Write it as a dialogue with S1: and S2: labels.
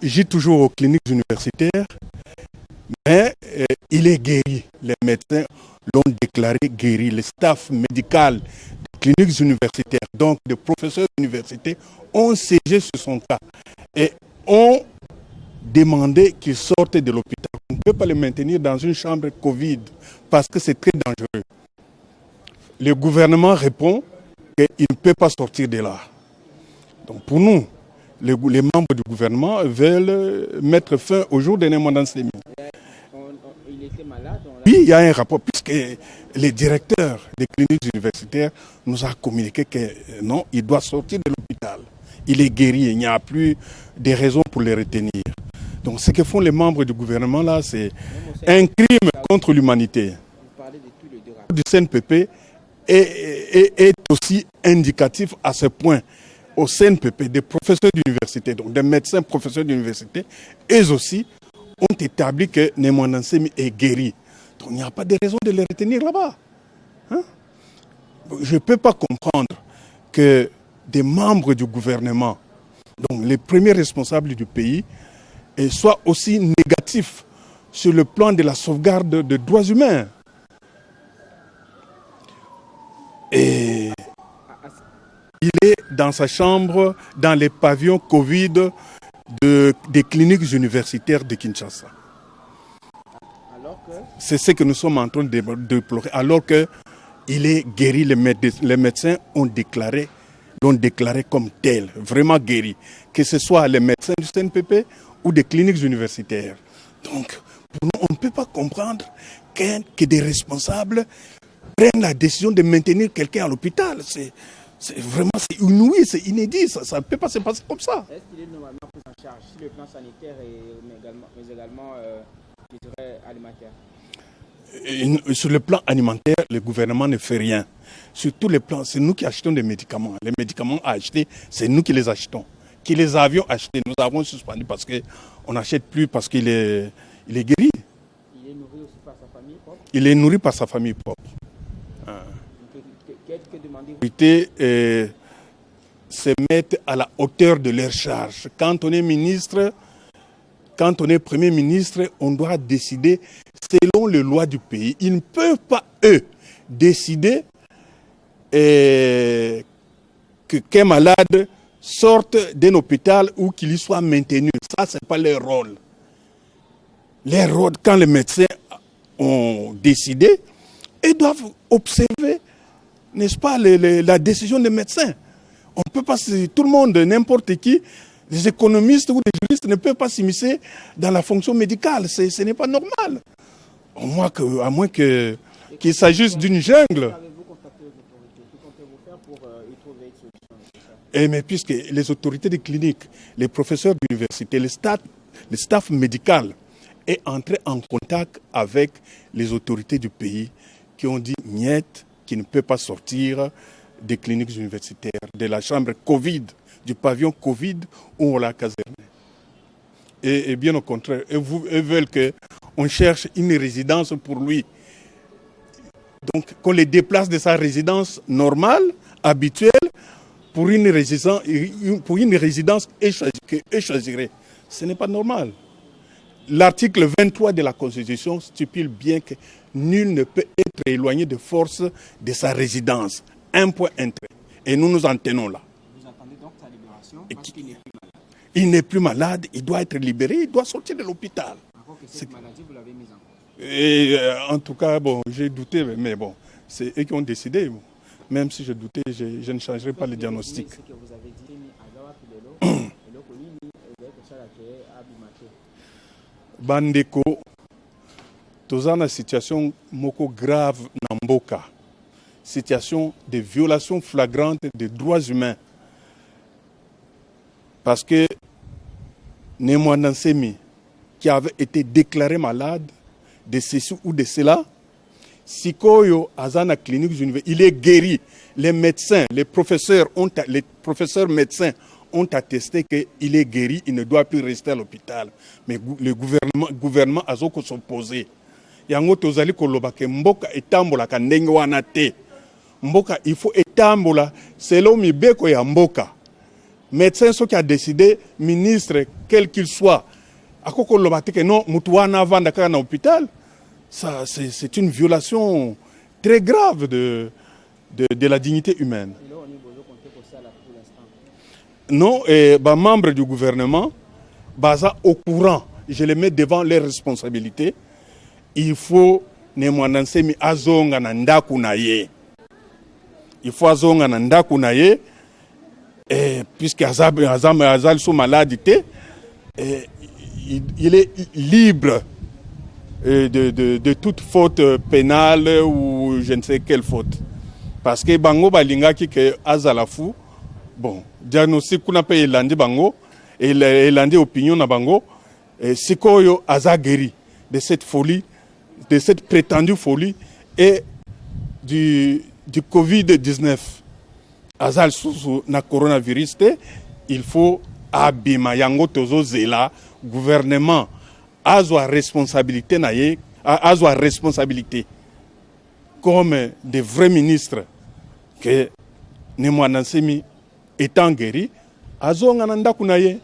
S1: J'ai toujours aux cliniques universitaires, mais il est guéri. Les médecins l'ont déclaré guéri. Le staff médical des cliniques universitaires, donc des professeurs d'université, ont siégé sur son cas et ont demandé qu'il sorte de l'hôpital. On ne peut pas le maintenir dans une chambre Covid parce que c'est très dangereux. Le gouvernement répond qu'il ne peut pas sortir de là. Donc pour nous, les membres du gouvernement veulent mettre fin au jour de Némodan Sémi.
S2: Il était malade.
S1: Oui, il y a un rapport, puisque les directeurs des cliniques universitaires nous ont communiqué que non, il doit sortir de l'hôpital. Il est guéri, il n'y a plus de raisons pour le retenir. Donc ce que font les membres du gouvernement là, c'est un crime contre l'humanité.
S2: Vous parlez de tout le rapport
S1: du CNPP est aussi indicatif à ce point. Au CNPP, des professeurs d'université, donc des médecins professeurs d'université, eux aussi ont établi que Némodan Sémi est guéri. Donc il n'y a pas de raison de les retenir là-bas. Hein? Je ne peux pas comprendre que des membres du gouvernement, donc les premiers responsables du pays, soient aussi négatifs sur le plan de la sauvegarde des droits humains. Et il est dans sa chambre, dans les pavillons Covid des cliniques universitaires de Kinshasa. C'est ce que nous sommes en train de déplorer. Alors qu'il est guéri, les médecins l'ont déclaré comme tel, vraiment guéri. Que ce soit les médecins du CNPP ou des cliniques universitaires. Donc, pour nous, on ne peut pas comprendre que des responsables prennent la décision de maintenir quelqu'un à l'hôpital. C'est inouï, c'est inédit, ça ne peut pas se passer comme ça.
S2: Est-ce qu'il est normalement pris en charge sur le plan sanitaire mais également je dirais, alimentaire?
S1: Sur le plan alimentaire, le gouvernement ne fait rien. Sur tous les plans, c'est nous qui achetons des médicaments. Les médicaments à acheter, c'est nous qui les achetons. Qui les avions achetés, nous avons suspendu parce qu'on n'achète plus parce qu'il est guéri.
S2: Il est nourri aussi par sa famille propre?
S1: Il est nourri par sa famille propre.
S2: Que demandez-vous?
S1: Se mettre à la hauteur de leurs charges. Quand on est ministre, quand on est Premier ministre, on doit décider selon les lois du pays. Ils ne peuvent pas, eux, décider qu'un malade sorte d'un hôpital ou qu'il y soit maintenu. Ça, ce n'est pas leur rôle. Leur rôle, quand les médecins ont décidé, ils doivent observer, n'est-ce pas, la décision des médecins. On ne peut pas, tout le monde, n'importe qui, les économistes ou les juristes ne peuvent pas s'immiscer dans la fonction médicale. Ce n'est pas normal. À moins qu'il s'agisse d'une jungle. Mais puisque les autorités des cliniques, les professeurs d'université, le staff médical est entré en contact avec les autorités du pays qui ont dit niet, qui ne peut pas sortir des cliniques universitaires, de la chambre Covid, du pavillon Covid où on l'a caserné. Et bien au contraire, eux veulent qu'on cherche une résidence pour lui. Donc qu'on les déplace de sa résidence normale, habituelle, pour une résidence qu'eux choisiraient. Ce n'est pas normal. L'article 23 de la Constitution stipule bien que nul ne peut être éloigné de force de sa résidence. Un point, un trait. Et nous nous en tenons là.
S2: Vous attendez donc sa libération parce qu'il n'est plus malade?
S1: Il n'est plus malade, il doit être libéré, il doit sortir de l'hôpital.
S2: Encore que cette maladie, vous l'avez mise en cause?
S1: Et en tout cas, bon, j'ai douté, mais bon, c'est eux qui ont décidé. Bon. Même si je doutais, je ne changerai pas le diagnostic.
S2: Ce que vous avez dit,
S1: Bandeko, toza na situation moko grave na mboka. Situation de violation flagrante des droits humains. Parce que Némodan Sémi, qui avait été déclaré malade de ceci ou de cela, Sikoyo Azana clinique, il est guéri. Les médecins, les professeurs médecins ont attesté qu'il est guéri, il ne doit plus rester à l'hôpital. Mais le gouvernement a s'opposé. Yango tozali koloba ke mboka etambola ka ndenge wana te. Mboka il faut etambola selon mibeko ya mboka. médecin ce qui a décidé, ministre quel qu'il soit, à quoi que non, mutuana vanda kana hôpital, ça c'est une violation très grave de la dignité humaine. Non, et bah, membres du gouvernement, baza au courant, je les mets devant leurs responsabilités. Il faut nemwanansemi azonga na ndaku na ye. Il faut azonga na ndaku na ye, puisque Azal sous maladie, il est libre de toute faute pénale ou je ne sais quelle faute. Parce que bango balinga ki ke azalafu, bon, diagnostic kuna pe elandi bango, elandi opinion na bango, sikoyo azageri de cette folie, de cette prétendue folie et du Covid-19. Azal sous na coronavirus, il faut abima yango tozo zela, gouvernement azwa responsabilité na ye, azwa responsabilité comme des vrais ministres que Nemwanansemi étant guéri, azonga na ndaku na ye.